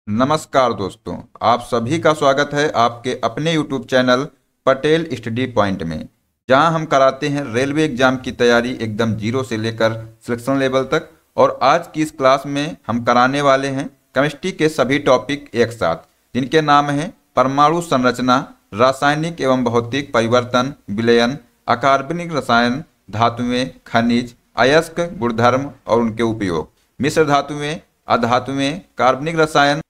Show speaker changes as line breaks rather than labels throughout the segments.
नमस्कार दोस्तों, आप सभी का स्वागत है आपके अपने YouTube channel Patel study point में, जहां हम कराते हैं रेलवे एग्जाम की तैयारी एकदम जीरो से लेकर सिलेक्शन लेवल तक। और आज की इस क्लास में हम कराने वाले हैं केमिस्ट्री के सभी टॉपिक एक साथ, जिनके नाम हैं परमाणु संरचना, रासायनिक एवं भौतिक परिवर्तन, विलयन, अकार्बनिक रसायन, धातुएं, खनिज, अयस्क गुणधर्म और उनके उपयोग, मिश्र धातुएं, अधातुएं, कार्बनिक रसायन,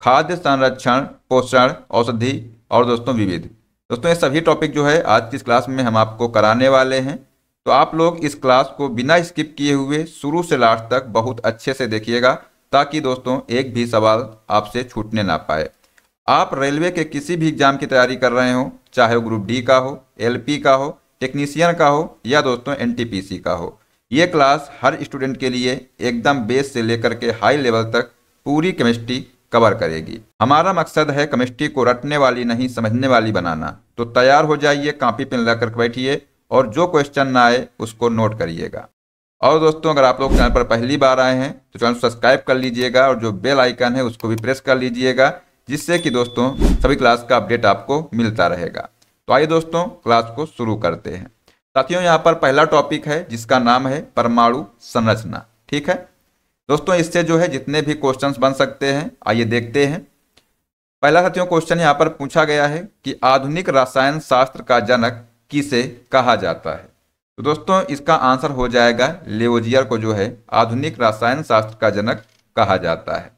खाद्य संरक्षण, पोषण, औषधि और दोस्तों विविध। दोस्तों ये सभी टॉपिक जो है आज की इस क्लास में हम आपको कराने वाले हैं, तो आप लोग इस क्लास को बिना स्किप किए हुए शुरू से लास्ट तक बहुत अच्छे से देखिएगा, ताकि दोस्तों एक भी सवाल आपसे छूटने ना पाए। आप रेलवे के किसी भी एग्जाम की तैयारी कर रहे हो, चाहे वो ग्रुप डी का हो, एलपी का हो, टेक्नीशियन का हो या दोस्तों एनटीपीसी का हो, ये क्लास हर स्टूडेंट के लिए एकदम बेस से लेकर के हाई लेवल तक पूरी केमिस्ट्री कवर करेगी। हमारा मकसद है केमिस्ट्री को रटने वाली नहीं समझने वाली बनाना। तो तैयार हो जाइए, कॉपी पेन लेकर बैठिए और जो क्वेश्चन ना आए उसको नोट करिएगा। और दोस्तों अगर आप लोग चैनल पर पहली बार आए हैं तो चैनल सब्सक्राइब कर लीजिएगा और जो बेल आइकन है उसको भी प्रेस कर लीजिएगा, जिससे कि दोस्तों सभी क्लास का अपडेट आपको मिलता रहेगा। तो आइए दोस्तों क्लास को शुरू करते हैं। साथियों यहाँ पर पहला टॉपिक है जिसका नाम है परमाणु संरचना। ठीक है दोस्तों, इससे जो है जितने भी क्वेश्चंस बन सकते हैं आइए देखते हैं। पहला साथियों क्वेश्चन यहाँ पर पूछा गया है कि आधुनिक रसायन शास्त्र का जनक किसे कहा जाता है। तो दोस्तों इसका आंसर हो जाएगा लेवोजियर को जो है आधुनिक रसायन शास्त्र का जनक कहा जाता है।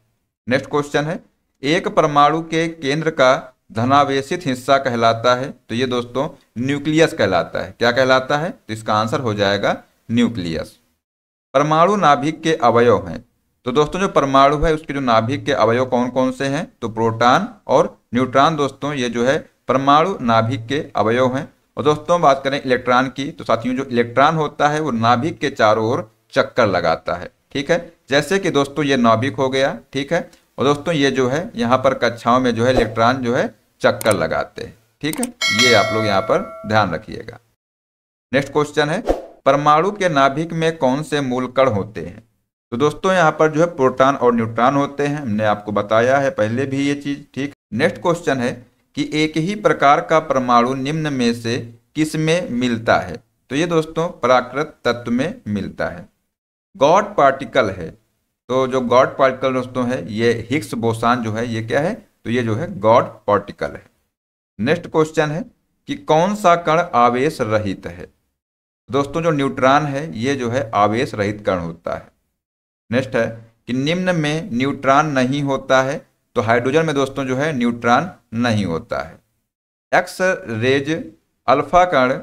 नेक्स्ट क्वेश्चन है, एक परमाणु के केंद्र का धनावेशित हिस्सा कहलाता है। तो ये दोस्तों न्यूक्लियस कहलाता है। क्या कहलाता है? तो इसका आंसर हो जाएगा न्यूक्लियस। परमाणु नाभिक के अवयव हैं। तो दोस्तों जो परमाणु है उसके जो नाभिक के अवयव कौन कौन से हैं? तो प्रोटॉन और न्यूट्रॉन दोस्तों ये जो है परमाणु नाभिक के अवयव हैं। और दोस्तों बात करें इलेक्ट्रॉन की, तो साथियों जो इलेक्ट्रॉन होता है वो नाभिक के चारों ओर चक्कर लगाता है। ठीक है, जैसे कि दोस्तों ये नाभिक हो गया। ठीक है, और दोस्तों ये जो है यहाँ पर कक्षाओं में जो है इलेक्ट्रॉन जो है चक्कर लगाते हैं। ठीक है, ये आप लोग यहाँ पर ध्यान रखिएगा। नेक्स्ट क्वेश्चन है, परमाणु के नाभिक में कौन से मूल कण होते हैं? तो दोस्तों यहाँ पर जो है प्रोटॉन और न्यूट्रॉन होते हैं, हमने आपको बताया है पहले भी ये चीज। ठीक, नेक्स्ट क्वेश्चन है कि एक ही प्रकार का परमाणु निम्न में से किस में मिलता है? तो ये दोस्तों प्राकृत तत्व में मिलता है। गॉड पार्टिकल है। तो जो गॉड पार्टिकल दोस्तों है ये हिग्स बोसान जो है ये क्या है? तो ये जो है गॉड पार्टिकल है। नेक्स्ट क्वेश्चन है कि कौन सा कण आवेश रहित है? दोस्तों जो न्यूट्रॉन है ये जो है आवेश रहित कण होता है। नेक्स्ट है कि निम्न में न्यूट्रॉन नहीं होता है। तो हाइड्रोजन में दोस्तों जो है न्यूट्रॉन नहीं होता है। एक्स रेज अल्फा कण,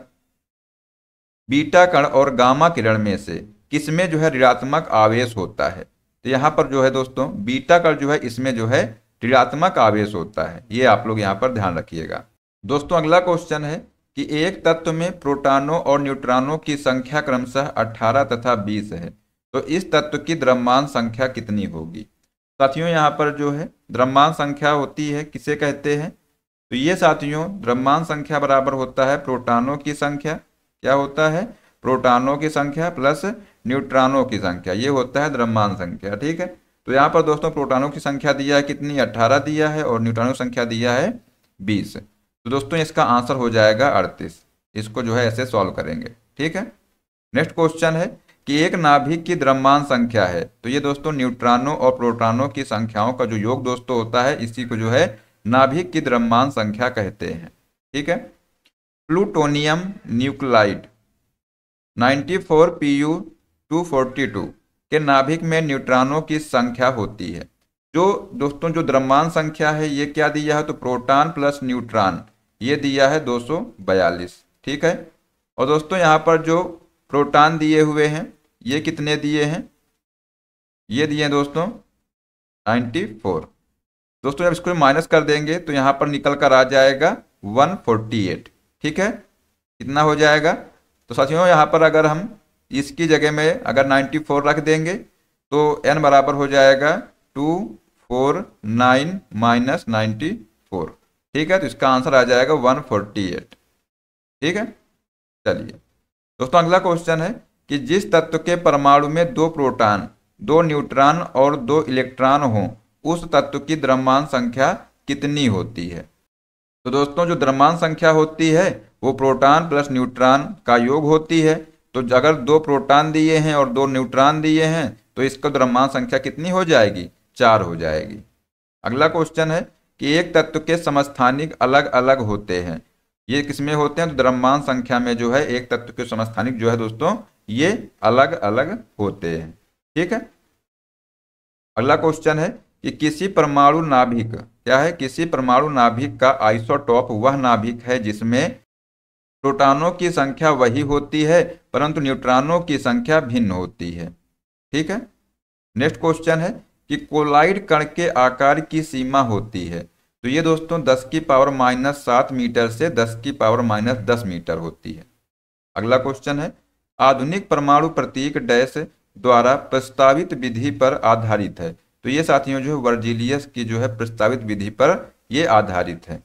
बीटा कण और गामा किरण में से किसमें जो है ऋणात्मक आवेश होता है? तो यहाँ पर जो है दोस्तों बीटा कण जो है इसमें जो है ऋणात्मक आवेश होता है। ये आप लोग यहाँ पर ध्यान रखिएगा। दोस्तों अगला क्वेश्चन है कि एक तत्व में प्रोटॉनों और न्यूट्रॉनों की संख्या क्रमशः 18 तथा 20 है। तो इस तत्व की द्रव्यमान संख्या कितनी होगी? साथियों यहाँ पर जो है द्रव्यमान संख्या होती है किसे कहते हैं? तो ये साथियों द्रव्यमान संख्या बराबर होता है प्रोटॉनों की संख्या। क्या होता है? प्रोटॉनों की संख्या प्लस न्यूट्रॉनों की संख्या, ये होता है द्रव्यमान संख्या। ठीक है, तो यहाँ पर दोस्तों प्रोटॉनों की संख्या दिया है कितनी? 18 दिया है और न्यूट्रॉनों की संख्या दिया है 20। तो दोस्तों इसका आंसर हो जाएगा 38। इसको जो है ऐसे सॉल्व करेंगे। ठीक है, नेक्स्ट क्वेश्चन है कि एक नाभिक की द्रव्यमान संख्या है। तो ये दोस्तों न्यूट्रॉनों और प्रोटॉनों की संख्याओं का जो योग दोस्तों होता है इसी को जो है नाभिक की द्रव्यमान संख्या कहते हैं। ठीक है, प्लूटोनियम न्यूक्लाइड 94 Pu 242 के नाभिक में न्यूट्रॉनों की संख्या होती है। जो दोस्तों जो द्रव्यमान संख्या है ये क्या दिया है? तो प्रोटॉन प्लस न्यूट्रॉन ये दिया है 242। ठीक है, और दोस्तों यहाँ पर जो प्रोटॉन दिए हुए हैं ये कितने दिए हैं? ये दिए हैं दोस्तों 94। दोस्तों जब इसको माइनस कर देंगे तो यहाँ पर निकल कर आ जाएगा 148। ठीक है, कितना हो जाएगा? तो साथियों यहाँ पर अगर हम इसकी जगह में अगर 94 रख देंगे तो n बराबर हो जाएगा 249 माइनस 94। ठीक है, तो इसका आंसर आ जाएगा 148। ठीक है, चलिए दोस्तों अगला क्वेश्चन है कि जिस तत्व के परमाणु में 2 प्रोटॉन, 2 न्यूट्रॉन और 2 इलेक्ट्रॉन हों उस तत्व की द्रव्यमान संख्या कितनी होती है। तो दोस्तों जो द्रव्यमान संख्या होती है वो प्रोटॉन प्लस न्यूट्रॉन का योग होती है। तो अगर 2 प्रोटॉन दिए हैं और 2 न्यूट्रॉन दिए हैं तो इसका द्रव्यमान संख्या कितनी हो जाएगी, 4 हो जाएगी। अगला क्वेश्चन है कि एक तत्व के समस्थानिक अलग अलग होते हैं, ये किसमें होते हैं, तो द्रव्यमान संख्या में जो है एक तत्व के समस्थानिक जो है दोस्तों ये अलग अलग होते हैं। ठीक है। अगला क्वेश्चन है कि किसी परमाणु नाभिक, क्या है, किसी परमाणु नाभिक का आइसोटॉप वह नाभिक है जिसमें प्रोटॉनों की संख्या वही होती है परंतु न्यूट्रॉनों की संख्या भिन्न होती है। ठीक है। नेक्स्ट क्वेश्चन है कि कोलाइड कण के आकार की सीमा होती है, तो ये दोस्तों 10⁻⁻7 मीटर से 10⁻⁻10 मीटर होती है। अगला क्वेश्चन है आधुनिक परमाणु प्रतीक डैश द्वारा प्रस्तावित विधि पर आधारित है, तो ये साथियों जो है वर्जिलियस की जो है प्रस्तावित विधि पर ये आधारित है।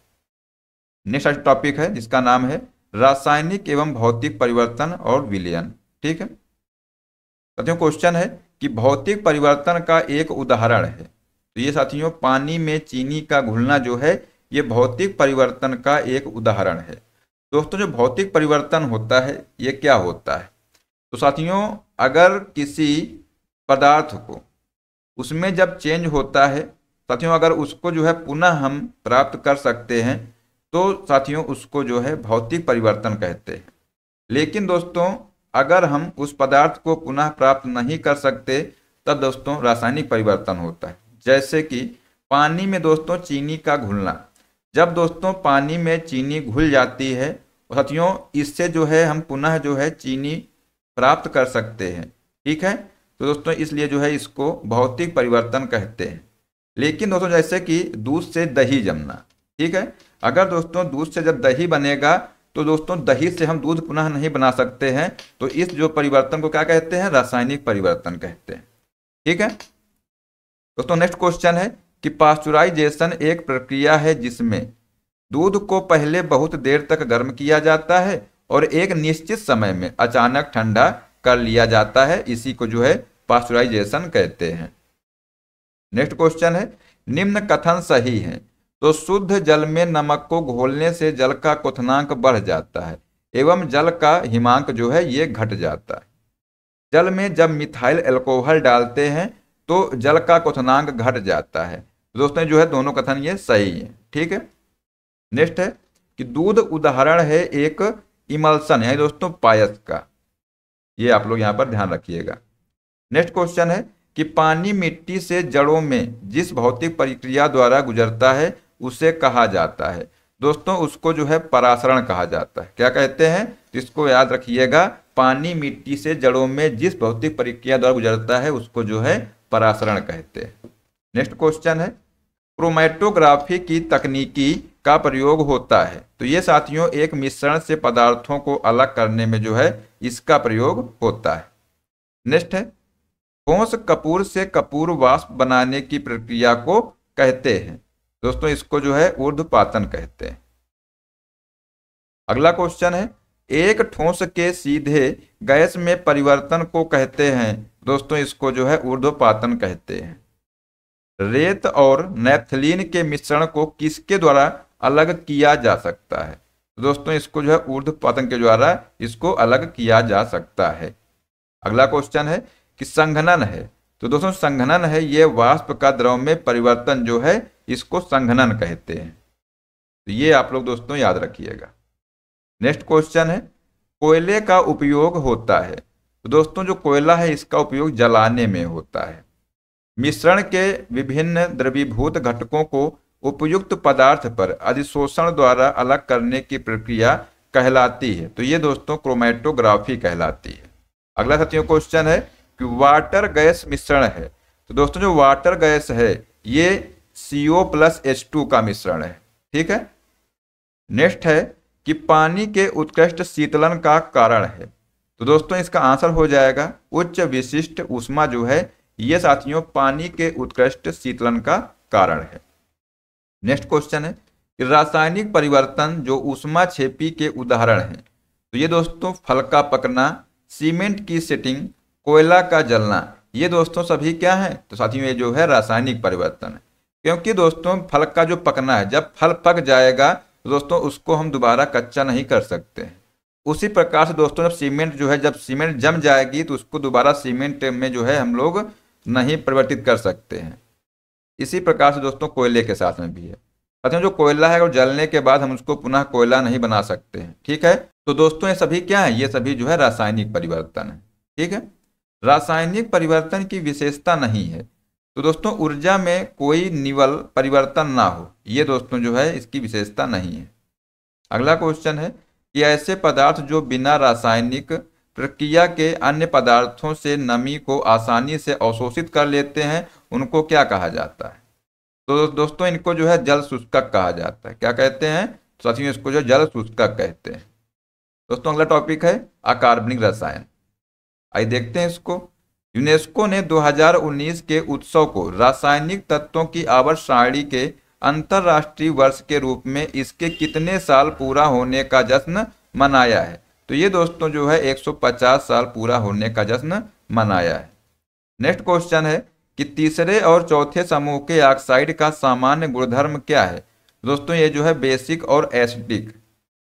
नेक्स्ट टॉपिक है जिसका नाम है रासायनिक एवं भौतिक परिवर्तन और विलयन। ठीक है। साथियों क्वेश्चन है कि भौतिक परिवर्तन का एक उदाहरण है, तो ये साथियों पानी में चीनी का घुलना जो है ये भौतिक परिवर्तन का एक उदाहरण है। दोस्तों जो भौतिक परिवर्तन होता है ये क्या होता है, तो साथियों अगर किसी पदार्थ को उसमें जब चेंज होता है साथियों, अगर उसको जो है पुनः हम प्राप्त कर सकते हैं तो साथियों उसको जो है भौतिक परिवर्तन कहते हैं। लेकिन दोस्तों अगर हम उस पदार्थ को पुनः प्राप्त नहीं कर सकते तब दोस्तों रासायनिक परिवर्तन होता है। जैसे कि पानी में दोस्तों चीनी का घुलना, जब दोस्तों पानी में चीनी घुल जाती है साथियों इससे जो है हम पुनः जो है चीनी प्राप्त कर सकते हैं। ठीक है। तो दोस्तों इसलिए जो है इसको भौतिक परिवर्तन कहते हैं। लेकिन दोस्तों जैसे कि दूध से दही जमना, ठीक है, अगर दोस्तों दूध से जब दही बनेगा तो दोस्तों दही से हम दूध पुनः नहीं बना सकते हैं, तो इस जो परिवर्तन को क्या कहते हैं, रासायनिक परिवर्तन कहते हैं। ठीक है दोस्तों। नेक्स्ट क्वेश्चन है कि पास्चुराइजेशन एक प्रक्रिया है जिसमें दूध को पहले बहुत देर तक गर्म किया जाता है और एक निश्चित समय में अचानक ठंडा कर लिया जाता है, इसी को जो है पास्चुराइजेशन कहते हैं। नेक्स्ट क्वेश्चन है निम्न कथन सही है, तो शुद्ध जल में नमक को घोलने से जल का क्वथनांक बढ़ जाता है एवं जल का हिमांक जो है ये घट जाता है। जल में जब मिथाइल अल्कोहल डालते हैं तो जल का क्वथनांक घट जाता है। दोस्तों जो है दोनों कथन ये सही है। ठीक है। नेक्स्ट है कि दूध उदाहरण है एक इमल्सन है दोस्तों पायस का, ये आप लोग यहाँ पर ध्यान रखिएगा। नेक्स्ट क्वेश्चन है कि पानी मिट्टी से जड़ों में जिस भौतिक प्रक्रिया द्वारा गुजरता है उसे कहा जाता है, दोस्तों उसको जो है परासरण कहा जाता है। क्या कहते हैं, इसको याद रखिएगा, पानी मिट्टी से जड़ों में जिस भौतिक प्रक्रिया द्वारा गुजरता है उसको जो है परासरण कहते हैं। नेक्स्ट क्वेश्चन है क्रोमैटोग्राफी की तकनीकी का प्रयोग होता है, तो ये साथियों एक मिश्रण से पदार्थों को अलग करने में जो है इसका प्रयोग होता है। नेक्स्ट है ठोस कपूर से कपूर वाष्प बनाने की प्रक्रिया को कहते हैं, दोस्तों इसको जो है ऊर्ध्वपातन कहते हैं। अगला क्वेश्चन है एक ठोस के सीधे गैस में परिवर्तन को कहते हैं, दोस्तों इसको जो है ऊर्ध्वपातन कहते हैं। रेत और नैप्थलीन के मिश्रण को किसके द्वारा अलग किया जा सकता है, दोस्तों इसको जो है ऊर्ध्वपातन के द्वारा इसको अलग किया जा सकता है। अगला क्वेश्चन है कि संघनन है, तो दोस्तों संघनन है ये वाष्प का द्रव में परिवर्तन जो है इसको संघनन कहते हैं, तो ये आप लोग दोस्तों याद रखिएगा। नेक्स्ट क्वेश्चन है कोयले का उपयोग होता है, तो दोस्तों जो कोयला है इसका उपयोग जलाने में होता है। मिश्रण के विभिन्न द्रवीभूत घटकों को उपयुक्त पदार्थ पर अधिशोषण द्वारा अलग करने की प्रक्रिया कहलाती है, तो ये दोस्तों क्रोमैटोग्राफी कहलाती है। अगला साथियों क्वेश्चन है कि वाटर गैस मिश्रण है, तो दोस्तों जो वाटर गैस है ये CO+H2 का मिश्रण है। ठीक है। नेक्स्ट है कि पानी के उत्कृष्ट शीतलन का कारण है, तो दोस्तों इसका आंसर हो जाएगा उच्च विशिष्ट ऊष्मा जो है ये साथियों पानी के उत्कृष्ट शीतलन का कारण है। नेक्स्ट क्वेश्चन है कि रासायनिक परिवर्तन जो ऊष्मा क्षेपी के उदाहरण हैं, तो ये दोस्तों फल का पकना, सीमेंट की सेटिंग, कोयला का जलना, ये दोस्तों सभी क्या है, तो साथियों ये जो है रासायनिक परिवर्तन है। क्योंकि दोस्तों फल का जो पकना है, जब फल पक जाएगा तो दोस्तों उसको हम दोबारा कच्चा नहीं कर सकते हैं। उसी प्रकार से दोस्तों जब सीमेंट जो है, जब सीमेंट जम जाएगी तो उसको दोबारा सीमेंट में जो है हम लोग नहीं परिवर्तित कर सकते हैं। इसी प्रकार से दोस्तों कोयले के साथ में भी है। साथियों जो कोयला है वो जलने के बाद हम उसको पुनः कोयला नहीं बना सकते हैं। ठीक है, तो दोस्तों ये सभी क्या है, ये सभी जो है रासायनिक परिवर्तन है। ठीक है, रासायनिक परिवर्तन की विशेषता नहीं है तो दोस्तों ऊर्जा में कोई निवल परिवर्तन ना हो, ये दोस्तों जो है इसकी विशेषता नहीं है। अगला क्वेश्चन है कि ऐसे पदार्थ जो बिना रासायनिक प्रक्रिया के अन्य पदार्थों से नमी को आसानी से अवशोषित कर लेते हैं उनको क्या कहा जाता है? तो दोस्तों इनको जो है जल शुष्कक कहा जाता है। क्या कहते हैं साथियों? इसको जो जल शुष्कक कहते हैं। दोस्तों अगला टॉपिक है अकार्बनिक रसायन। आइए देखते हैं इसको। यूनेस्को ने 2019 के उत्सव को रासायनिक तत्वों की आवर्त सारणी के अंतरराष्ट्रीय वर्ष के रूप में इसके कितने साल पूरा होने का जश्न मनाया है? तो ये दोस्तों जो है 150 साल पूरा होने का जश्न मनाया है। नेक्स्ट क्वेश्चन है कि तीसरे और चौथे समूह के ऑक्साइड का सामान्य गुणधर्म क्या है? दोस्तों ये जो है बेसिक और एसिडिक,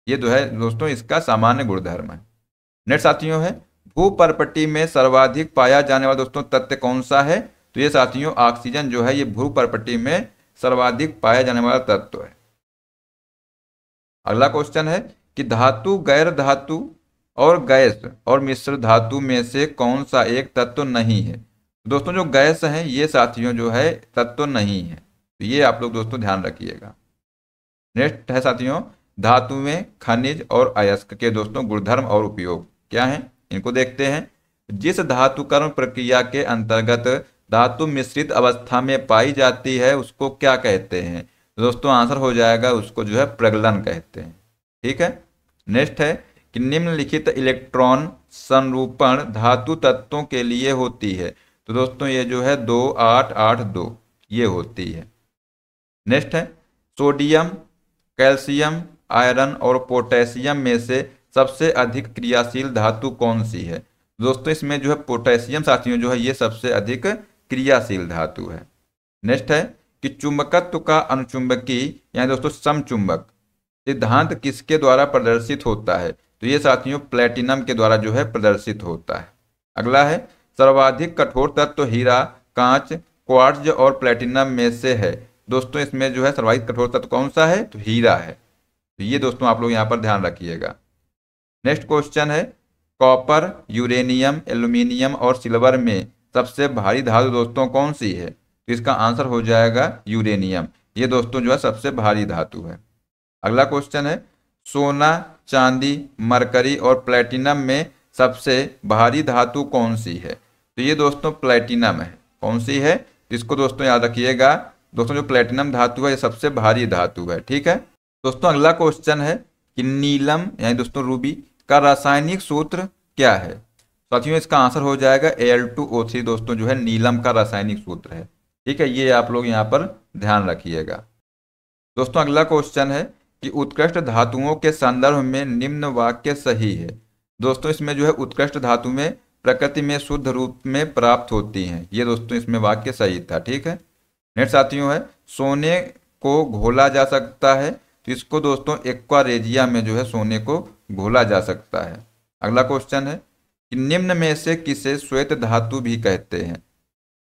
ये जो है दोस्तों इसका सामान्य गुणधर्म है। नेक्स्ट साथियों है भूपर्पटी में सर्वाधिक पाया जाने वाला दोस्तों तत्व कौन सा है? तो ये साथियों ऑक्सीजन जो है ये भूपर्पटी में सर्वाधिक पाया जाने वाला तत्व है। अगला क्वेश्चन है कि धातु, गैर धातु और गैस और मिश्र धातु में से कौन सा एक तत्व नहीं है? दोस्तों जो गैस है ये साथियों जो है तत्व नहीं है, तो ये आप लोग दोस्तों ध्यान रखिएगा। नेक्स्ट है साथियों धातु में खनिज और अयस्क के दोस्तों गुणधर्म और उपयोग क्या है, इनको देखते हैं। जिस धातुकरण प्रक्रिया के अंतर्गत धातु मिश्रित अवस्था में पाई जाती है उसको क्या कहते हैं? दोस्तों आंसर हो जाएगा उसको जो है प्रगलन कहते हैं। ठीक है, नेक्स्ट है कि निम्नलिखित इलेक्ट्रॉन संरूपण धातु तत्वों के लिए होती है? तो दोस्तों ये जो है 2882 ये होती है। नेक्स्ट है सोडियम, कैल्शियम, आयरन और पोटेशियम में से सबसे अधिक क्रियाशील धातु कौन सी है? दोस्तों इसमें जो है पोटेशियम साथियों जो है ये सबसे अधिक क्रियाशील धातु है। नेक्स्ट है कि चुंबकत्व का अनुचुंबकी यानी दोस्तों समचुंबक सिद्धांत किसके द्वारा प्रदर्शित होता है? तो ये साथियों प्लेटिनम के द्वारा जो है प्रदर्शित होता है। अगला है सर्वाधिक कठोर तत्व हीरा, कांच, क्वार्ट्ज और प्लेटिनम में से है? दोस्तों इसमें जो है सर्वाधिक कठोर तत्व कौन सा है? तो हीरा है। तो ये दोस्तों आप लोग यहाँ पर ध्यान रखिएगा। नेक्स्ट क्वेश्चन है कॉपर, यूरेनियम, एल्यूमिनियम और सिल्वर में सबसे भारी धातु दोस्तों कौन सी है? तो इसका आंसर हो जाएगा यूरेनियम, ये दोस्तों जो है सबसे भारी धातु है। अगला क्वेश्चन है सोना, चांदी, मरकरी और प्लेटिनम में सबसे भारी धातु कौन सी है? तो ये दोस्तों प्लेटिनम है। कौन सी है? इसको दोस्तों याद रखिएगा। दोस्तों जो प्लेटिनम धातु है ये सबसे भारी धातु है। ठीक है दोस्तों अगला क्वेश्चन है कि नीलम यानी दोस्तों रूबी का रासायनिक सूत्र क्या है? साथियों इसका आंसर हो जाएगा Al2O3 दोस्तों जो है नीलम का रासायनिक सूत्र है। ठीक है, ये आप लोग यहाँ पर ध्यान रखिएगा। दोस्तों अगला क्वेश्चन है कि उत्कृष्ट धातुओं के संदर्भ में निम्न वाक्य सही है? दोस्तों इसमें जो है उत्कृष्ट धातु में प्रकृति में शुद्ध रूप में प्राप्त होती हैं, ये दोस्तों इसमें वाक्य सही था। ठीक है, नेक्स्ट साथियों है सोने को घोला जा सकता है? तो इसको दोस्तों एक्वा रेजिया में जो है सोने को घोला जा सकता है। अगला क्वेश्चन है कि निम्न में से किसे श्वेत धातु भी कहते हैं?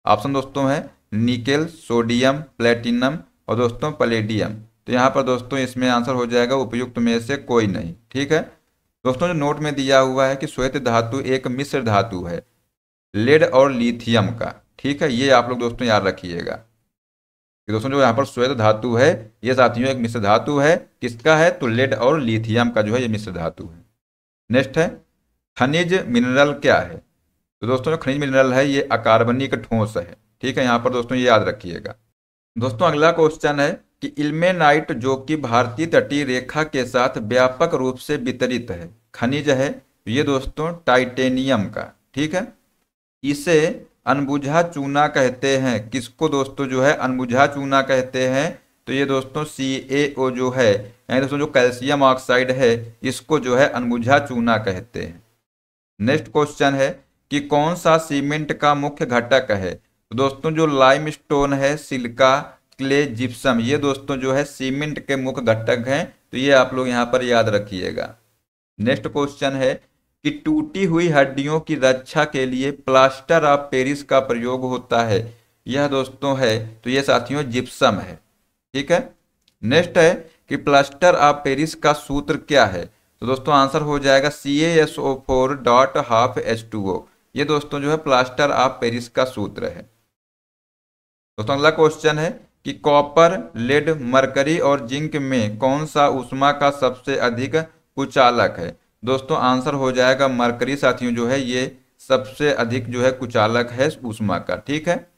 ऑप्शन दोस्तों है निकेल, सोडियम, प्लेटिनम और दोस्तों पैलेडियम। तो यहाँ पर दोस्तों इसमें आंसर हो जाएगा उपयुक्त में से कोई नहीं। ठीक है दोस्तों जो नोट में दिया हुआ है कि श्वेत धातु एक मिश्र धातु है लेड और लिथियम का। ठीक है, ये आप लोग दोस्तों याद रखिएगा कि दोस्तों जो यहाँ पर श्वेत धातु है ये साथियों एक मिश्र धातु है। किसका है? तो लेड और लिथियम का जो है ये मिश्र धातु है। नेक्स्ट है खनिज मिनरल क्या है? तो दोस्तों जो खनिज मिनरल है ये अकार्बनिक ठोस है। ठीक है, यहाँ पर दोस्तों ये याद रखिएगा। दोस्तों अगला क्वेश्चन है कि इल्मेनाइट जो कि भारतीय तटीय रेखा के साथ व्यापक रूप से वितरित है खनिज है, ये दोस्तों टाइटेनियम का। ठीक है, इसे अनबुझा चूना कहते हैं। किसको दोस्तों जो है अनबुझा चूना कहते हैं? तो ये दोस्तों CaO जो है यानी दोस्तों जो कैल्शियम ऑक्साइड है इसको जो है अनबुझा चूना कहते हैं। नेक्स्ट क्वेश्चन है कि कौन सा सीमेंट का मुख्य घटक है? तो दोस्तों जो लाइमस्टोन है, सिलिका, क्ले, जिप्सम, ये दोस्तों जो है सीमेंट के मुख्य घटक हैं, तो ये आप लोग यहाँ पर याद रखिएगा। नेक्स्ट क्वेश्चन है कि टूटी हुई हड्डियों की रक्षा के लिए प्लास्टर ऑफ पेरिस का प्रयोग होता है। यह दोस्तों है तो ये साथियों जिप्सम है। ठीक है। नेक्स्ट है कि प्लास्टर ऑफ पेरिस का सूत्र क्या है, तो दोस्तों आंसर हो जाएगा CaSO4.12H2O। ये दोस्तों जो है प्लास्टर ऑफ पेरिस का सूत्र है। दोस्तों अगला क्वेश्चन है कि कॉपर, लेड, मरकरी और जिंक में कौन सा ऊष्मा का सबसे अधिक कुचालक है। दोस्तों आंसर हो जाएगा मरकरी साथियों जो है ये सबसे अधिक जो है कुचालक है ऊष्मा का। ठीक है।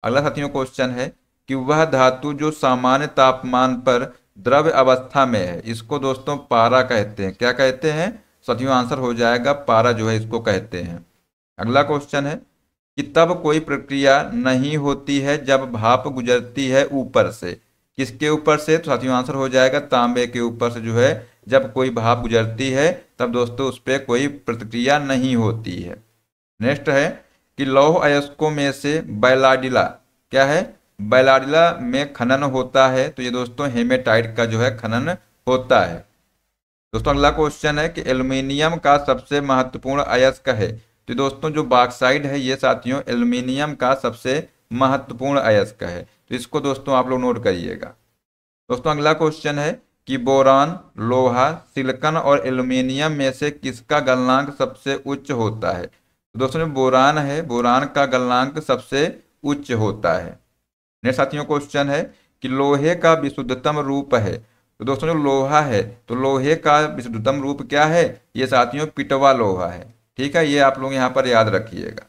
अगला साथियों क्वेश्चन है कि वह धातु जो सामान्य तापमान पर द्रव्य अवस्था में है, इसको दोस्तों पारा कहते हैं। क्या कहते हैं साथियों, आंसर हो जाएगा पारा जो है इसको कहते हैं। अगला क्वेश्चन है कि तब कोई प्रक्रिया नहीं होती है जब भाप गुजरती है ऊपर से। किसके ऊपर से, तो साथियों आंसर हो जाएगा तांबे के ऊपर से जो है जब कोई भाप गुजरती है तब दोस्तों उस पर कोई प्रतिक्रिया नहीं होती है। नेक्स्ट है कि लौह अयस्कों में से बैलाडिला क्या है, बैलाडिला में खनन होता है, तो ये दोस्तों हेमेटाइट का जो है खनन होता है। दोस्तों अगला क्वेश्चन है कि एल्युमिनियम का सबसे महत्वपूर्ण अयस्क है, तो दोस्तों जो बॉक्साइट है ये साथियों एल्युमिनियम का सबसे महत्वपूर्ण अयस्क है, तो इसको दोस्तों आप लोग नोट करिएगा। दोस्तों अगला क्वेश्चन है कि बोरान, लोहा, सिलिकॉन और एल्युमिनियम में से किसका गलनांक सबसे उच्च होता है। तो दोस्तों जो बोरान है, बोरान का गलनांक सबसे उच्च होता है। नेक्स्ट साथियों क्वेश्चन है कि लोहे का विशुद्धतम रूप है, तो दोस्तों जो लोहा है तो लोहे का विशुद्धतम रूप क्या है, ये साथियों पिटवा लोहा है। ठीक है, ये आप लोग यहाँ पर याद रखिएगा।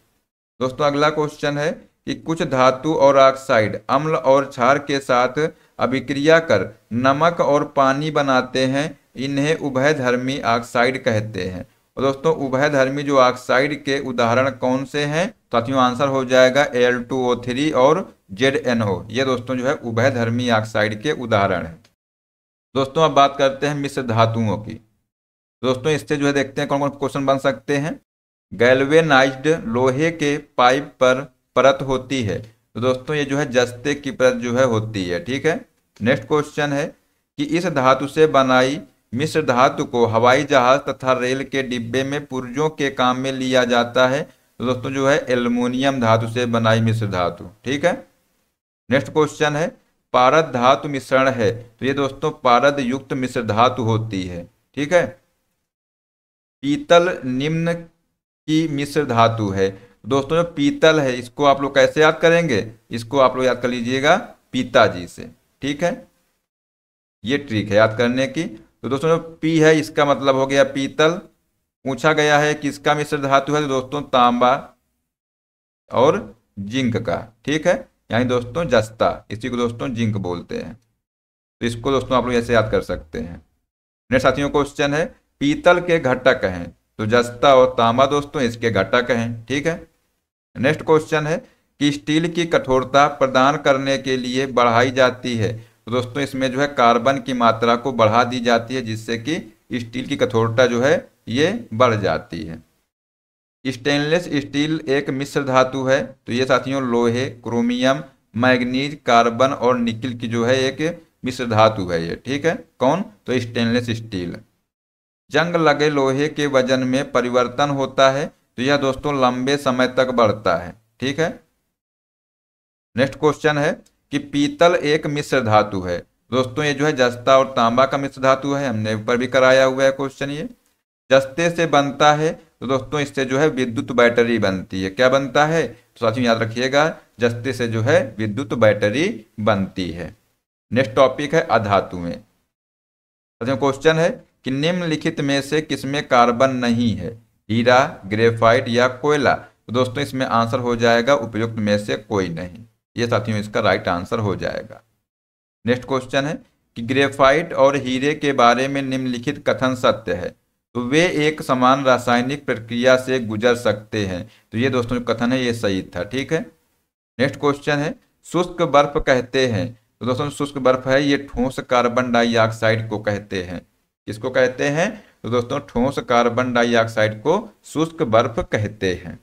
दोस्तों अगला क्वेश्चन है कि कुछ धातु और ऑक्साइड अम्ल और क्षार के साथ अभिक्रिया कर नमक और पानी बनाते हैं, इन्हें उभयधर्मी ऑक्साइड कहते हैं। और दोस्तों उभयधर्मी जो ऑक्साइड के उदाहरण कौन से हैं, साथियों आंसर हो जाएगा Al2O3 और ZNO। ये दोस्तों जो है उभयधर्मी ऑक्साइड के उदाहरण हैं। दोस्तों अब बात करते हैं मिश्र धातुओं की। दोस्तों इससे जो है देखते हैं कौन कौन क्वेश्चन बन सकते हैं। गैल्वेनाइज्ड लोहे के पाइप पर परत होती है, तो दोस्तों ये जो है जस्ते की परत जो है होती है। ठीक है। नेक्स्ट क्वेश्चन है कि इस धातु से बनाई मिश्र धातु को हवाई जहाज तथा रेल के डिब्बे में पुर्जों के काम में लिया जाता है, तो दोस्तों जो है एल्युमिनियम धातु से बनाई मिश्र धातु। ठीक है। नेक्स्ट क्वेश्चन है पारद धातु मिश्रण है, तो ये दोस्तों पारद युक्त मिश्र धातु होती है। ठीक है। पीतल निम्न की मिश्र धातु है, दोस्तों जो पीतल है इसको आप लोग कैसे याद करेंगे, इसको आप लोग याद कर लीजिएगा पिताजी से। ठीक है, ये ट्रिक है याद करने की। तो दोस्तों जो पी है इसका मतलब हो गया पीतल। पूछा गया है कि इसका मिश्र धातु है, तो दोस्तों तांबा और जिंक का। ठीक है, यानी दोस्तों जस्ता, इसी को दोस्तों जिंक बोलते हैं। तो इसको दोस्तों आप लोग ऐसे याद कर सकते हैं। नेक्स्ट साथियों क्वेश्चन है पीतल के घटक हैं, तो जस्ता और तांबा दोस्तों इसके घटक हैं। ठीक है। नेक्स्ट क्वेश्चन है कि स्टील की कठोरता प्रदान करने के लिए बढ़ाई जाती है, तो दोस्तों इसमें जो है कार्बन की मात्रा को बढ़ा दी जाती है, जिससे कि स्टील की कठोरता जो है ये बढ़ जाती है। स्टेनलेस स्टील एक मिश्र धातु है, तो ये साथियों लोहे, क्रोमियम, मैग्नीज, कार्बन और निकिल की जो है एक मिश्र धातु है ये। ठीक है, कौन, तो स्टेनलेस स्टील। जंग लगे लोहे के वजन में परिवर्तन होता है, तो यह दोस्तों लंबे समय तक बढ़ता है। ठीक है। नेक्स्ट क्वेश्चन है कि पीतल एक मिश्र धातु है, दोस्तों ये जो है जस्ता और तांबा का मिश्र धातु है, हमने ऊपर भी कराया हुआ है क्वेश्चन। ये जस्ते से बनता है, तो दोस्तों इससे जो है विद्युत बैटरी बनती है। क्या बनता है, तो साथियों याद रखिएगा जस्ते से जो है विद्युत बैटरी बनती है। नेक्स्ट टॉपिक है अधातुएं। साथियों क्वेश्चन है कि निम्नलिखित में से किसमें कार्बन नहीं है, हीरा, ग्रेफाइट या कोयला। तो दोस्तों इसमें आंसर हो जाएगा उपयुक्त में से कोई नहीं। ये साथियों इसका राइट आंसर हो जाएगा। नेक्स्ट क्वेश्चन है कि ग्रेफाइट और हीरे के बारे में निम्नलिखित कथन सत्य है, तो वे एक समान रासायनिक प्रक्रिया से गुजर सकते हैं। तो ये दोस्तों जो कथन है ये सही था। ठीक है। नेक्स्ट क्वेश्चन है शुष्क बर्फ कहते हैं, तो दोस्तों शुष्क बर्फ है ये ठोस कार्बन डाइऑक्साइड को कहते हैं। किसको कहते हैं, तो दोस्तों ठोस कार्बन डाइऑक्साइड को शुष्क बर्फ कहते हैं।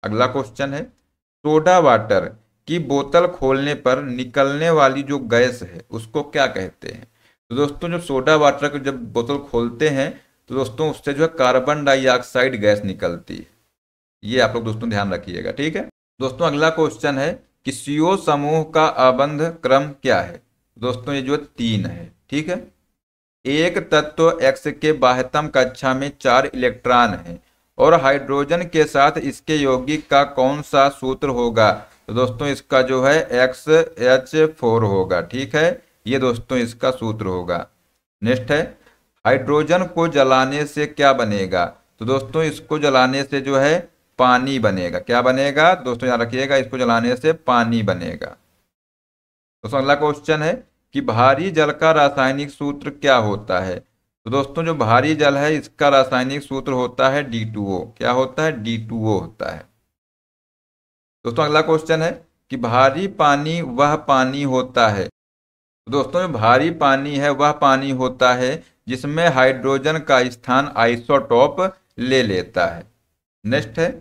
अगला क्वेश्चन है सोडा वाटर कि बोतल खोलने पर निकलने वाली जो गैस है उसको क्या कहते हैं। तो दोस्तों जो सोडा वाटर को जब बोतल खोलते हैं तो दोस्तों उससे जो है कार्बन डाइऑक्साइड गैस निकलती है। ये आप लोग दोस्तों ध्यान रखिएगा, ठीक है। दोस्तों अगला क्वेश्चन है कि CO समूह का आबंध क्रम क्या है। दोस्तों ये जो है 3 है, ठीक है। एक तत्व X के बाह्यतम कक्षा में 4 इलेक्ट्रॉन है और हाइड्रोजन के साथ इसके यौगिक का कौन सा सूत्र होगा। तो दोस्तों इसका जो है XH4 होगा, ठीक है। ये दोस्तों इसका सूत्र होगा। नेक्स्ट है हाइड्रोजन को जलाने से क्या बनेगा। तो दोस्तों इसको जलाने से जो है पानी बनेगा। क्या बनेगा दोस्तों याद रखिएगा, इसको जलाने से पानी बनेगा। दोस्तों अगला क्वेश्चन है कि भारी जल का रासायनिक सूत्र क्या होता है। तो दोस्तों जो भारी जल है इसका रासायनिक सूत्र होता है D2O। क्या होता है, D2O होता है। दोस्तों अगला क्वेश्चन है कि भारी पानी वह पानी होता है। तो दोस्तों जो भारी पानी है वह पानी होता है जिसमें हाइड्रोजन का स्थान आइसोटोप ले लेता है। नेक्स्ट है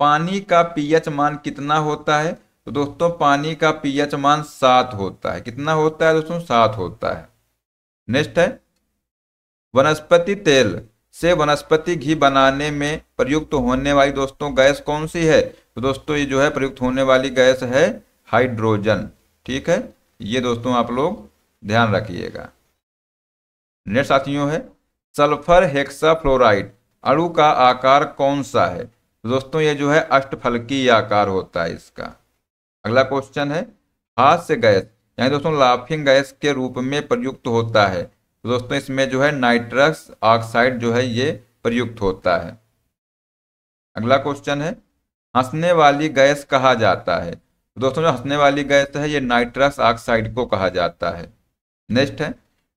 पानी का पीएच मान कितना होता है। तो दोस्तों पानी का पीएच मान 7 होता है। कितना होता है दोस्तों, 7 होता है। नेक्स्ट है वनस्पति तेल से वनस्पति घी बनाने में प्रयुक्त होने वाली दोस्तों गैस कौन सी है। तो दोस्तों ये जो है प्रयुक्त होने वाली गैस है हाइड्रोजन, ठीक है। ये दोस्तों आप लोग ध्यान रखिएगा। नेक्स्ट साथियों है सल्फर हेक्साफ्लोराइड अणु का आकार कौन सा है। तो दोस्तों ये जो है अष्टफलकीय आकार होता है इसका। अगला क्वेश्चन है हाथ से गैस यानी दोस्तों लाफिंग गैस के रूप में प्रयुक्त होता है। तो दोस्तों इसमें जो है नाइट्रस ऑक्साइड जो है ये प्रयुक्त होता है। अगला क्वेश्चन है हंसने वाली गैस कहा जाता है। तो दोस्तों जो हंसने वाली गैस है ये नाइट्रस ऑक्साइड को कहा जाता है। नेक्स्ट है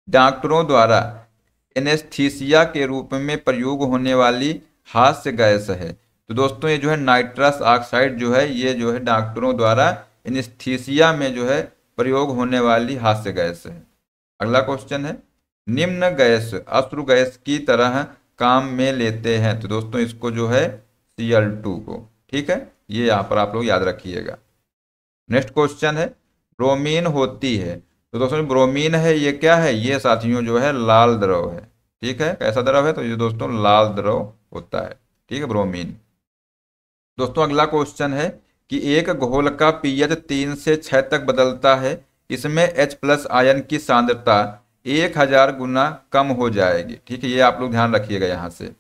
डॉक्टरों द्वारा एनेस्थीसिया के रूप में प्रयोग होने वाली हास्य गैस है। तो दोस्तों ये जो है नाइट्रस ऑक्साइड जो है ये जो है डॉक्टरों द्वारा एनेस्थीसिया में जो है प्रयोग होने वाली हास्य गैस है। अगला क्वेश्चन है निम्न गैस अश्रु गैस की तरह काम में लेते हैं। तो दोस्तों इसको जो है Cl2 को, ठीक है। ये यहाँ पर आप लोग याद रखिएगा। नेक्स्ट क्वेश्चन है ब्रोमीन होती है। तो दोस्तों ब्रोमीन है ये क्या है, ये साथियों जो है लाल द्रव है, ठीक है। कैसा द्रव है, तो ये दोस्तों लाल द्रव होता है, ठीक है, ब्रोमीन। दोस्तों अगला क्वेश्चन है कि एक घोल का पीएच 3 से 6 तक बदलता है, इसमें H+ आयन की सांद्रता 1000 गुना कम हो जाएगी, ठीक है। ये आप लोग ध्यान रखिएगा यहाँ से।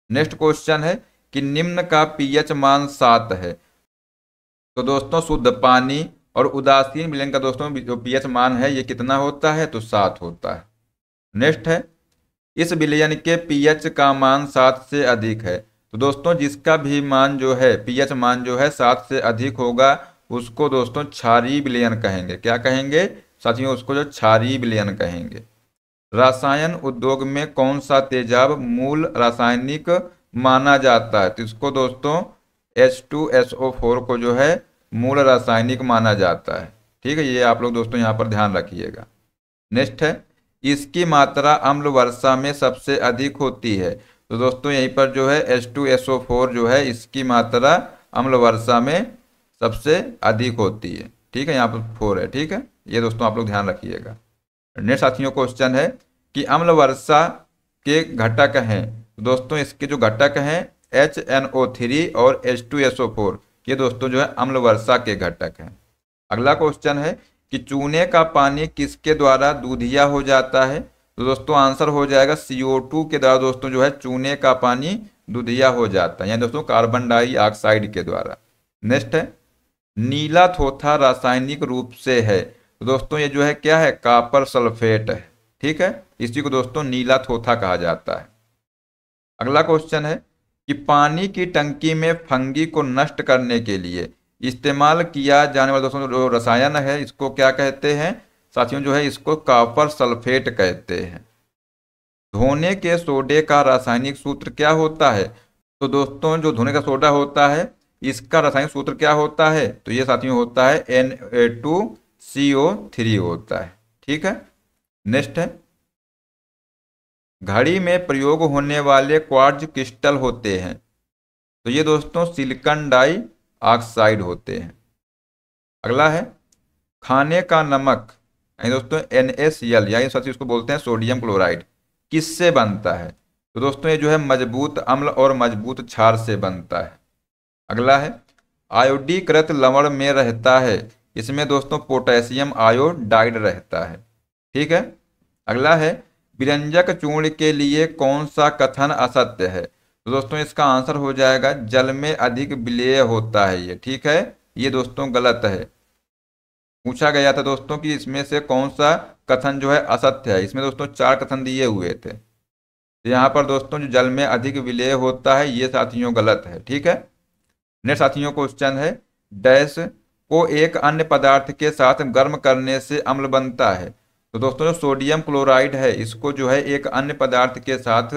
नेक्स्ट क्वेश्चन है कि निम्न का पीएच मान 7 है। तो दोस्तों शुद्ध पानी और उदासीन विलयन का दोस्तों जो पीएच मान है ये कितना होता है, तो 7 होता है। नेक्स्ट है इस विलयन के पीएच का मान 7 से अधिक है। तो दोस्तों जिसका भी मान जो है पीएच मान जो है 7 से अधिक होगा उसको दोस्तों क्षारीय विलयन कहेंगे। क्या कहेंगे साथियों, उसको जो क्षारीय विलयन कहेंगे। रसायन उद्योग में कौन सा तेजाब मूल रासायनिक माना जाता है। तो इसको दोस्तों H2SO4 को जो है मूल रासायनिक माना जाता है, ठीक है। ये आप लोग दोस्तों यहाँ पर ध्यान रखिएगा। नेक्स्ट है इसकी मात्रा अम्ल वर्षा में सबसे अधिक होती है। तो दोस्तों यहीं पर जो है H2SO4 जो है इसकी मात्रा अम्ल वर्षा में सबसे अधिक होती है, ठीक है। यहाँ पर 4 है, ठीक है। ये दोस्तों आप लोग ध्यान रखिएगा। नेक्स्ट साथियों क्वेश्चन है कि अम्ल वर्षा के घटक हैं। तो दोस्तों इसके जो घटक हैं HNO3 और H2SO4 ये दोस्तों जो है अम्ल वर्षा के घटक हैं। अगला क्वेश्चन है कि चूने का पानी किसके द्वारा दूधिया हो जाता है। तो दोस्तों आंसर हो जाएगा CO2 के द्वारा दोस्तों जो है चूने का पानी दूधिया हो जाता है, यानी दोस्तों कार्बन डाइऑक्साइड के द्वारा। नेक्स्ट है नीला थोथा रासायनिक रूप से है। तो दोस्तों ये जो है क्या है, कॉपर सल्फेट है, ठीक है। इसी को दोस्तों नीला थोथा कहा जाता है। अगला क्वेश्चन है कि पानी की टंकी में फंगी को नष्ट करने के लिए इस्तेमाल किया जाने वाला दोस्तों जो रसायन है इसको क्या कहते हैं साथियों, जो है इसको कॉपर सल्फेट कहते हैं। धोने के सोडे का रासायनिक सूत्र क्या होता है। तो दोस्तों जो धोने का सोडा होता है इसका रासायनिक सूत्र क्या होता है, तो ये साथियों होता है Na2CO3 होता है, ठीक है। नेक्स्ट है घड़ी में प्रयोग होने वाले क्वार्ट्ज क्रिस्टल होते हैं। तो ये दोस्तों सिलिकॉन डाइऑक्साइड होते हैं। अगला है खाने का नमक, यानी दोस्तों NaCl, यानी साथी उसको बोलते हैं सोडियम क्लोराइड, किससे बनता है? तो दोस्तों ये जो है मजबूत अम्ल और मजबूत क्षार से बनता है। अगला है आयोडीकृत लवण में रहता है, इसमें दोस्तों पोटेशियम आयोडाइड रहता है। ठीक है। अगला है व्यंजक चूर्ण के लिए कौन सा कथन असत्य है? तो दोस्तों इसका आंसर हो जाएगा जल में अधिक विलेय होता है ये। ठीक है, ये दोस्तों गलत है। पूछा गया था दोस्तों कि इसमें से कौन सा कथन जो है असत्य है। इसमें दोस्तों 4 कथन दिए हुए थे, तो यहाँ पर दोस्तों जो जल में अधिक विलेय होता है ये साथियों गलत है। ठीक है। नेक्स्ट साथियों क्वेश्चन है डैश को एक अन्य पदार्थ के साथ गर्म करने से अम्ल बनता है। तो दोस्तों जो सोडियम क्लोराइड है इसको जो है एक अन्य पदार्थ के साथ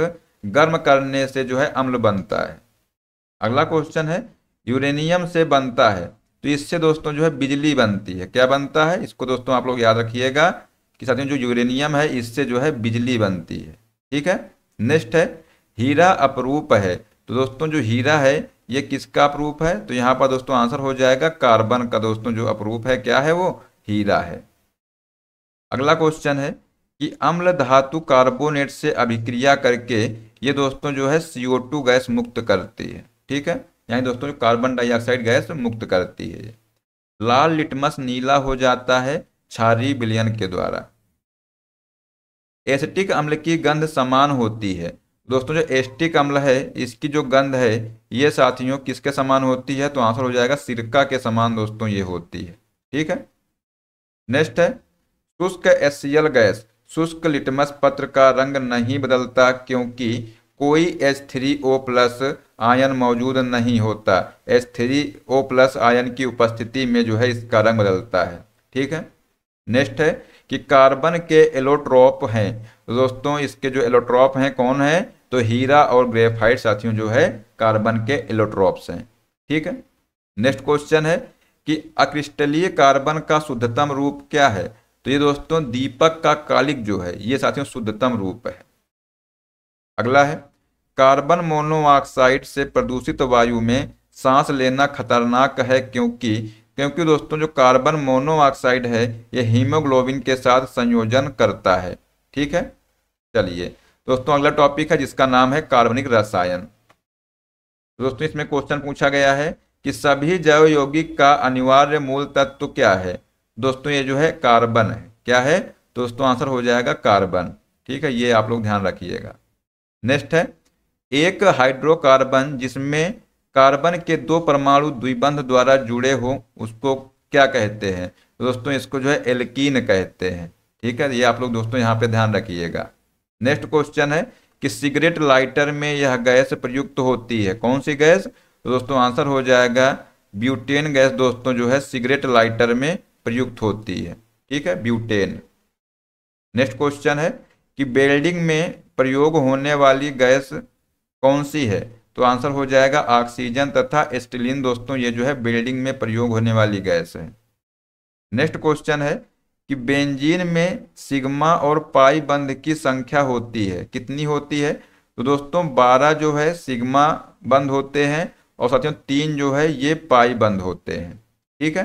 गर्म करने से जो है अम्ल बनता है। अगला क्वेश्चन है यूरेनियम से बनता है, तो इससे दोस्तों जो है बिजली बनती है। क्या बनता है? इसको दोस्तों आप लोग याद रखिएगा कि साथियों जो यूरेनियम है इससे जो है बिजली बनती है। ठीक है। नेक्स्ट है हीरा अपरूप है, तो दोस्तों जो हीरा है ये किसका अपरूप है? तो यहाँ पर दोस्तों आंसर हो जाएगा कार्बन का दोस्तों जो अपरूप है क्या है वो हीरा है। अगला क्वेश्चन है कि अम्ल धातु कार्बोनेट से अभिक्रिया करके ये दोस्तों जो है CO2 गैस मुक्त करती है। ठीक है, यानी दोस्तों जो कार्बन डाइऑक्साइड गैस मुक्त करती है। लाल लिटमस नीला हो जाता है क्षारीय विलयन के द्वारा। एसिटिक अम्ल की गंध समान होती है, दोस्तों जो एसिटिक अम्ल है इसकी जो गंध है ये साथियों किसके समान होती है? तो आंसर हो जाएगा सिरका के समान दोस्तों ये होती है। ठीक है। नेक्स्ट है शुष्क HCl गैस शुष्क लिटमस पत्र का रंग नहीं बदलता क्योंकि कोई H3O+ आयन मौजूद नहीं होता। H3O+ आयन की उपस्थिति में जो है इसका रंग बदलता है। ठीक है। नेक्स्ट है कि कार्बन के एलोट्रोप हैं, तो दोस्तों इसके जो एलोट्रोप हैं कौन है? तो हीरा और ग्रेफाइट साथियों जो है कार्बन के एलोट्रोप्स हैं। ठीक है। नेक्स्ट क्वेश्चन है कि अक्रिस्टलीय कार्बन का शुद्धतम रूप क्या है? तो ये दोस्तों दीपक का कालिक जो है ये साथियों शुद्धतम रूप है। अगला है कार्बन मोनोऑक्साइड से प्रदूषित वायु में सांस लेना खतरनाक है क्योंकि दोस्तों जो कार्बन मोनोऑक्साइड है ये हीमोग्लोबिन के साथ संयोजन करता है। ठीक है। चलिए दोस्तों अगला टॉपिक है जिसका नाम है कार्बनिक रसायन। दोस्तों इसमें क्वेश्चन पूछा गया है कि सभी जैव यौगिक का अनिवार्य मूल तत्व क्या है? दोस्तों ये जो है कार्बन है। क्या है दोस्तों? आंसर हो जाएगा कार्बन। ठीक है, ये आप लोग ध्यान रखिएगा। नेक्स्ट है एक हाइड्रोकार्बन जिसमें कार्बन के 2 परमाणु द्विबंध द्वारा जुड़े हो उसको क्या कहते हैं? दोस्तों इसको जो है एल्कीन कहते हैं। ठीक है, ये आप लोग दोस्तों यहाँ पे ध्यान रखिएगा। नेक्स्ट क्वेश्चन है कि सिगरेट लाइटर में यह गैस प्रयुक्त होती है, कौन सी गैस? तो दोस्तों आंसर हो जाएगा ब्यूटेन गैस दोस्तों जो है सिगरेट लाइटर में प्रयुक्त होती है। ठीक है, ब्यूटेन। नेक्स्ट क्वेश्चन है कि वेल्डिंग में प्रयोग होने वाली गैस कौन सी है? तो आंसर हो जाएगा ऑक्सीजन तथा एसिटिलीन दोस्तों ये जो है वेल्डिंग में प्रयोग होने वाली गैस है। नेक्स्ट क्वेश्चन है कि बेंजीन में सिग्मा और पाई बंध की संख्या होती है, कितनी होती है? तो दोस्तों 12 जो है सिग्मा बंध होते हैं और साथियों 3 जो है ये पाई बंध होते हैं। ठीक है।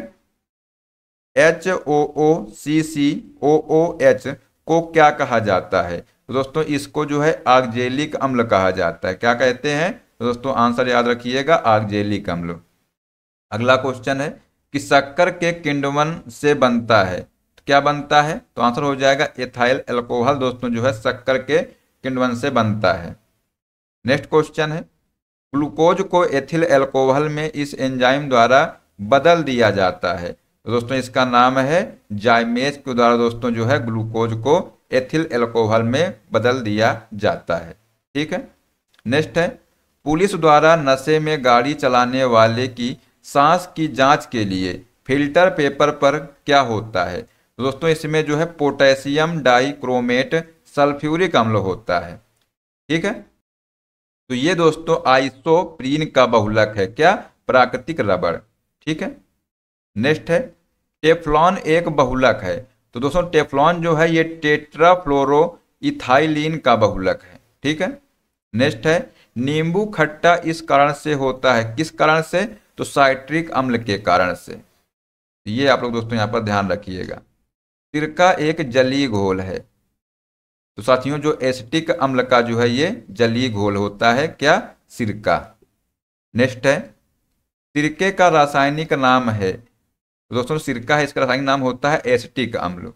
HOOCCOOH को क्या कहा जाता है? तो दोस्तों इसको जो है ऑक्जेलिक अम्ल कहा जाता है। क्या कहते हैं? तो दोस्तों आंसर याद रखिएगा ऑक्जेलिक अम्ल। अगला क्वेश्चन है कि शक्कर के किण्वन से बनता है, तो क्या बनता है? तो आंसर हो जाएगा एथाइल अल्कोहल दोस्तों जो है शक्कर के किण्वन से बनता है। नेक्स्ट क्वेश्चन है ग्लूकोज को एथिल अल्कोहल में इस एंजाइम द्वारा बदल दिया जाता है, तो दोस्तों इसका नाम है जाइमेज के द्वारा दोस्तों जो है ग्लूकोज को एथिल अल्कोहल में बदल दिया जाता है। ठीक है। नेक्स्ट है पुलिस द्वारा नशे में गाड़ी चलाने वाले की सांस की जांच के लिए फिल्टर पेपर पर क्या होता है? तो दोस्तों इसमें जो है पोटेशियम डाइक्रोमेट सल्फ्यूरिक अम्ल होता है। ठीक है। तो ये दोस्तों आइसोप्रीन का बहुलक है, क्या? प्राकृतिक रबड़। ठीक है। नेक्स्ट है टेफ्लॉन एक बहुलक है, तो दोस्तों टेफ्लॉन जो है ये टेट्राफ्लोरो इथाइलिन का बहुलक है। ठीक है। नेक्स्ट है नींबू खट्टा इस कारण से होता है, किस कारण से? तो साइट्रिक अम्ल के कारण से। ये आप लोग दोस्तों यहाँ पर ध्यान रखिएगा। सिरका एक जलीय घोल है। तो साथियों जो एसिटिक अम्ल का जो है ये जलीय घोल होता है क्या, सिरका। नेक्स्ट है, सिरके का रासायनिक नाम है। तो दोस्तों सिरका है, इसका रासायनिक नाम होता है एसिटिक अम्ल।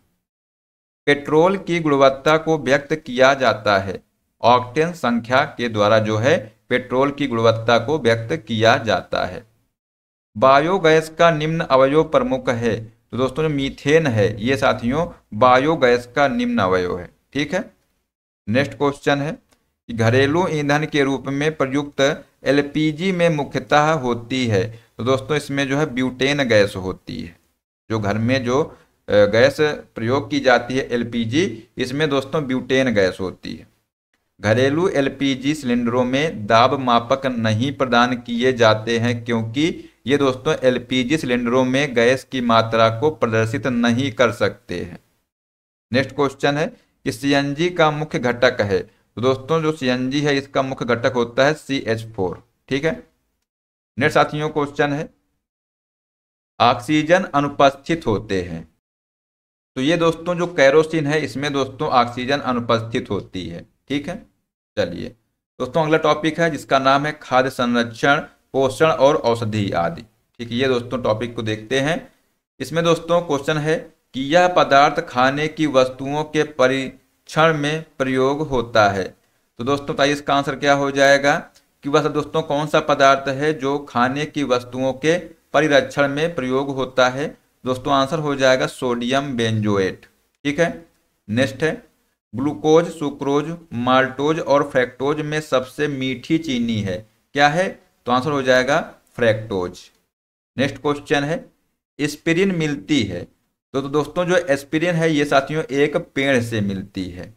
पेट्रोल की गुणवत्ता को व्यक्त किया जाता है ऑक्टेन संख्या के द्वारा, जो है पेट्रोल की गुणवत्ता को व्यक्त किया जाता है। बायोगैस का निम्न अवयव प्रमुख है। तो दोस्तों जो मीथेन है ये साथियों बायोगैस का निम्न अवयव है। ठीक है। नेक्स्ट क्वेश्चन है कि घरेलू ईंधन के रूप में प्रयुक्त एलपीजी में मुख्यतः होती है। तो दोस्तों इसमें जो है ब्यूटेन गैस होती है। जो घर में जो गैस प्रयोग की जाती है एलपीजी, इसमें दोस्तों ब्यूटेन गैस होती है। घरेलू एलपीजी सिलेंडरों में दाब मापक नहीं प्रदान किए जाते हैं क्योंकि ये दोस्तों एलपीजी सिलेंडरों में गैस की मात्रा को प्रदर्शित नहीं कर सकते हैं। नेक्स्ट क्वेश्चन है कि सीएनजी का मुख्य घटक है। तो दोस्तों जो सीएनजी है इसका मुख्य घटक होता है CH4। ठीक है। नेक्स्ट साथियों क्वेश्चन है, ऑक्सीजन अनुपस्थित होते हैं। तो ये दोस्तों जो कैरोसिन है इसमें दोस्तों ऑक्सीजन अनुपस्थित होती है। ठीक है। चलिए दोस्तों अगला टॉपिक है जिसका नाम है खाद्य संरक्षण, पोषण और औषधि आदि। ठीक है, ये दोस्तों टॉपिक को देखते हैं। इसमें दोस्तों क्वेश्चन है कि यह पदार्थ खाने की वस्तुओं के परीक्षण में प्रयोग होता है। तो दोस्तों बताइए इसका आंसर क्या हो जाएगा कि वह दोस्तों कौन सा पदार्थ है जो खाने की वस्तुओं के परिरक्षण में प्रयोग होता है। दोस्तों आंसर हो जाएगा सोडियम बेंजोएट। ठीक है। नेक्स्ट है, ग्लूकोज, सुक्रोज, माल्टोज और फ्रैक्टोज में सबसे मीठी चीनी है, क्या है। तो आंसर हो जाएगा फ्रैक्टोज। नेक्स्ट क्वेश्चन है, एस्पिरिन मिलती है। तो दोस्तों जो एस्पिरिन है ये साथियों एक पेड़ से मिलती है।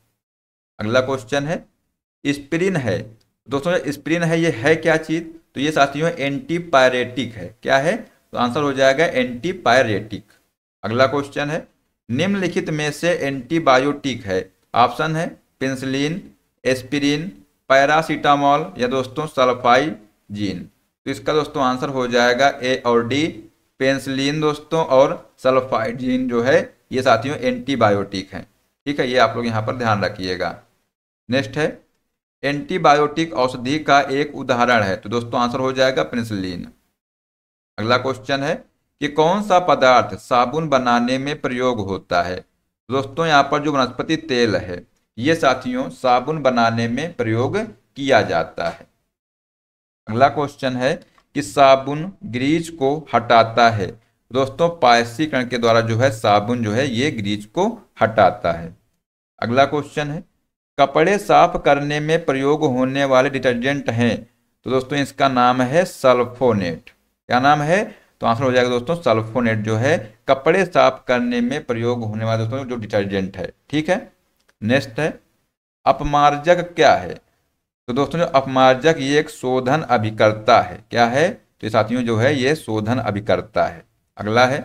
अगला क्वेश्चन है, एस्पिरिन है। दोस्तों जो एस्पिरिन है ये है क्या चीज। तो ये साथियों एंटीपायरेटिक है, क्या है। तो आंसर हो जाएगा एंटीपायरेटिक। अगला क्वेश्चन है, निम्नलिखित में से एंटीबायोटिक है। ऑप्शन है पेंसिलिन, एस्पिरिन, पैरासीटामोल या दोस्तों सल्फाइजीन। तो इसका दोस्तों आंसर हो जाएगा ए और डी, पेंसिलिन दोस्तों और सल्फाइजीन जो है ये साथियों एंटीबायोटिक हैं। ठीक है, ये आप लोग यहाँ पर ध्यान रखिएगा। नेक्स्ट है, एंटीबायोटिक औषधि का एक उदाहरण है। तो दोस्तों आंसर हो जाएगा पेनिसिलिन। अगला क्वेश्चन है कि कौन सा पदार्थ साबुन बनाने में प्रयोग होता है। दोस्तों यहाँ पर जो वनस्पति तेल है ये साथियों साबुन बनाने में प्रयोग किया जाता है। अगला क्वेश्चन है कि साबुन ग्रीज को हटाता है। दोस्तों पायसीकरण के द्वारा जो है साबुन जो है ये ग्रीज को हटाता है। अगला क्वेश्चन है, कपड़े साफ करने में प्रयोग होने वाले डिटर्जेंट हैं। तो दोस्तों इसका नाम है सल्फोनेट। क्या नाम है। तो आंसर हो जाएगा दोस्तों सल्फोनेट जो है कपड़े साफ करने में प्रयोग होने वाला दोस्तों जो डिटर्जेंट है। ठीक है। नेक्स्ट है, अपमार्जक क्या है। तो दोस्तों जो अपमार्जक ये एक शोधन अभिकर्ता है, क्या है। तो साथियों जो है ये शोधन अभिकर्ता है। अगला है,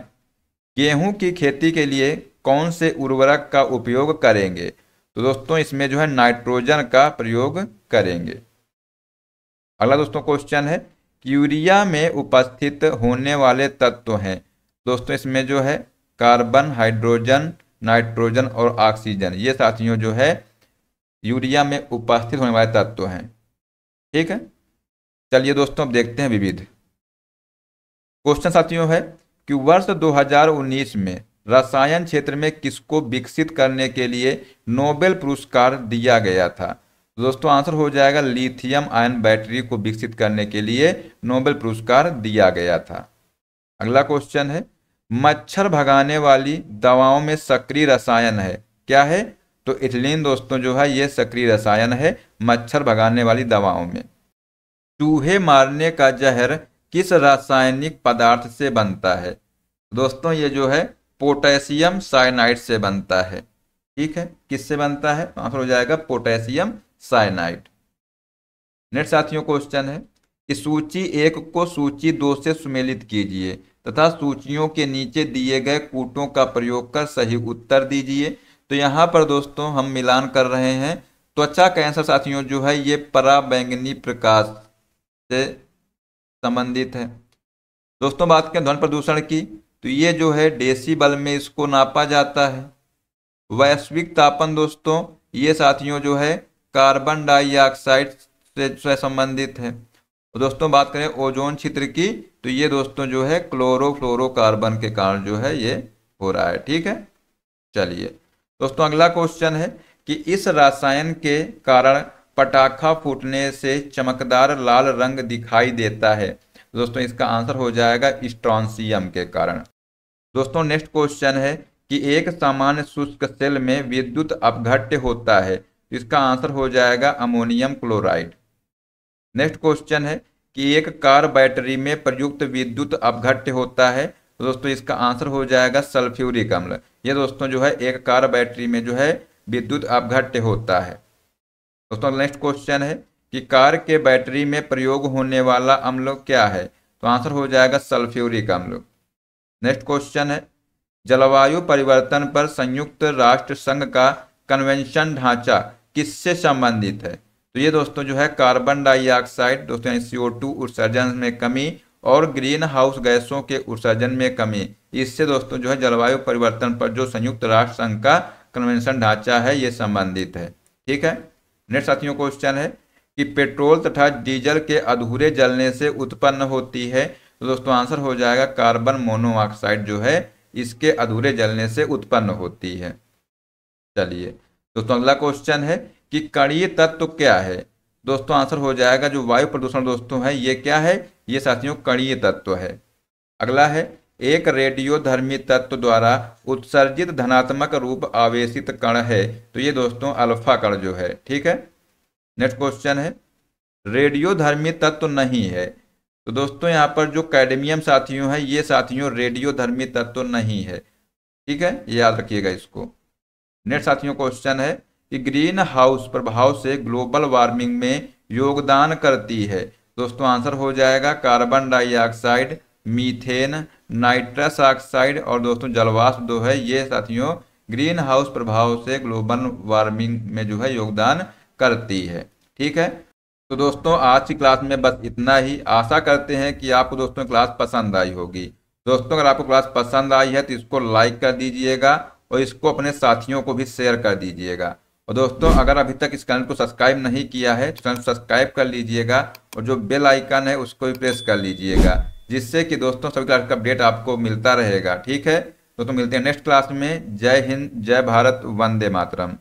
गेहूं की खेती के लिए कौन से उर्वरक का उपयोग करेंगे। तो दोस्तों इसमें जो है नाइट्रोजन का प्रयोग करेंगे। अगला दोस्तों क्वेश्चन है, यूरिया में उपस्थित होने वाले तत्व हैं। दोस्तों इसमें जो है कार्बन, हाइड्रोजन, नाइट्रोजन और ऑक्सीजन ये साथियों जो है यूरिया में उपस्थित होने वाले तत्व हैं। ठीक है। चलिए दोस्तों अब देखते हैं विविध क्वेश्चन साथियों है कि वर्ष 2019 में रसायन क्षेत्र में किसको विकसित करने के लिए नोबेल पुरस्कार दिया गया था। दोस्तों आंसर हो जाएगा लिथियम आयन बैटरी को विकसित करने के लिए नोबेल पुरस्कार दिया गया था। अगला क्वेश्चन है, मच्छर भगाने वाली दवाओं में सक्रिय रसायन है, क्या है। तो इथिलीन दोस्तों जो है ये सक्रिय रसायन है मच्छर भगाने वाली दवाओं में। चूहे मारने का जहर किस रासायनिक पदार्थ से बनता है। दोस्तों ये जो है पोटेशियम साइनाइड से बनता है। ठीक है, किससे बनता है। आंसर हो जाएगा पोटेशियम साइनाइड। नेक्स्ट साथियों क्वेश्चन है कि सूची 1 को सूची 2 से सुमेलित कीजिए तथा सूचियों के नीचे दिए गए कूटों का प्रयोग कर सही उत्तर दीजिए। तो यहाँ पर दोस्तों हम मिलान कर रहे हैं। त्वचा कैंसर साथियों जो है ये पराबैंगनी प्रकाश से संबंधित है। दोस्तों बात करें ध्वनि प्रदूषण की, तो ये जो है डेसिबल में इसको नापा जाता है। वैश्विक तापन दोस्तों, ये साथियों जो है कार्बन डाइऑक्साइड से संबंधित है। तो दोस्तों बात करें ओजोन क्षेत्र की, तो ये दोस्तों जो है क्लोरोफ्लोरोकार्बन के कारण जो है ये हो रहा है। ठीक है, चलिए दोस्तों अगला क्वेश्चन है कि इस रसायन के कारण पटाखा फूटने से चमकदार लाल रंग दिखाई देता है। दोस्तों इसका आंसर हो जाएगा स्ट्रोंशियम के कारण। दोस्तों नेक्स्ट क्वेश्चन है कि एक सामान्य शुष्क सेल में विद्युत अपघट्य होता है। इसका आंसर हो जाएगा अमोनियम क्लोराइड। नेक्स्ट क्वेश्चन है कि एक कार बैटरी में प्रयुक्त विद्युत अपघट्य होता है। तो दोस्तों इसका आंसर हो जाएगा सल्फ्यूरिक अम्ल। ये दोस्तों जो है एक कार बैटरी में जो है विद्युत अपघट्य होता है। दोस्तों नेक्स्ट क्वेश्चन है कि कार के बैटरी में प्रयोग होने वाला अम्ल क्या है। तो आंसर हो जाएगा सल्फ्यूरिक अम्ल। नेक्स्ट क्वेश्चन है जलवायु परिवर्तन पर संयुक्त राष्ट्र संघ का कन्वेंशन ढांचा किससे संबंधित है। तो ये दोस्तों जो है कार्बन डाइऑक्साइड दोस्तों CO2 उत्सर्जन में कमी और ग्रीन हाउस गैसों के उत्सर्जन में कमी, इससे दोस्तों जो है जलवायु परिवर्तन पर जो संयुक्त राष्ट्र संघ का कन्वेंशन ढांचा है ये संबंधित है। ठीक है, नेक्स्ट साथियों क्वेश्चन है कि पेट्रोल तथा डीजल के अधूरे जलने से उत्पन्न होती है। तो दोस्तों आंसर हो जाएगा कार्बन मोनोऑक्साइड जो है इसके अधूरे जलने से उत्पन्न होती है। चलिए दोस्तों अगला क्वेश्चन है कि कणीय तत्व क्या है। दोस्तों आंसर हो जाएगा जो वायु प्रदूषण दोस्तों है ये क्या है, ये साथियों कणीय तत्व है। अगला है एक रेडियोधर्मी तत्व द्वारा उत्सर्जित धनात्मक रूप आवेशित कण है। तो ये दोस्तों अल्फा कण जो है। ठीक है, नेक्स्ट क्वेश्चन है रेडियोधर्मी तत्व नहीं है। तो दोस्तों यहाँ पर जो कैडमियम साथियों है ये साथियों रेडियोधर्मी तत्व नहीं है। ठीक है, याद रखिएगा इसको। नेक्स्ट साथियों क्वेश्चन है कि ग्रीन हाउस प्रभाव से ग्लोबल वार्मिंग में योगदान करती है। दोस्तों आंसर हो जाएगा carbon dioxide, methane, nitrous oxide और दोस्तों जलवाष्प जो है ये साथियों ग्रीन हाउस प्रभाव से ग्लोबल वार्मिंग में जो है योगदान करती है। ठीक है, तो दोस्तों आज की क्लास में बस इतना ही। आशा करते हैं कि आपको दोस्तों क्लास पसंद आई होगी। दोस्तों अगर आपको क्लास पसंद आई है तो इसको लाइक कर दीजिएगा और इसको अपने साथियों को भी शेयर कर दीजिएगा। और दोस्तों अगर अभी तक इस चैनल को सब्सक्राइब नहीं किया है तो चैनल सब्सक्राइब कर लीजिएगा और जो बेल आइकन है उसको भी प्रेस कर लीजिएगा, जिससे कि दोस्तों सभी क्लास का अपडेट आपको मिलता रहेगा। ठीक है, तो मिलते हैं नेक्स्ट क्लास में। जय हिंद, जय भारत, वंदे मातरम।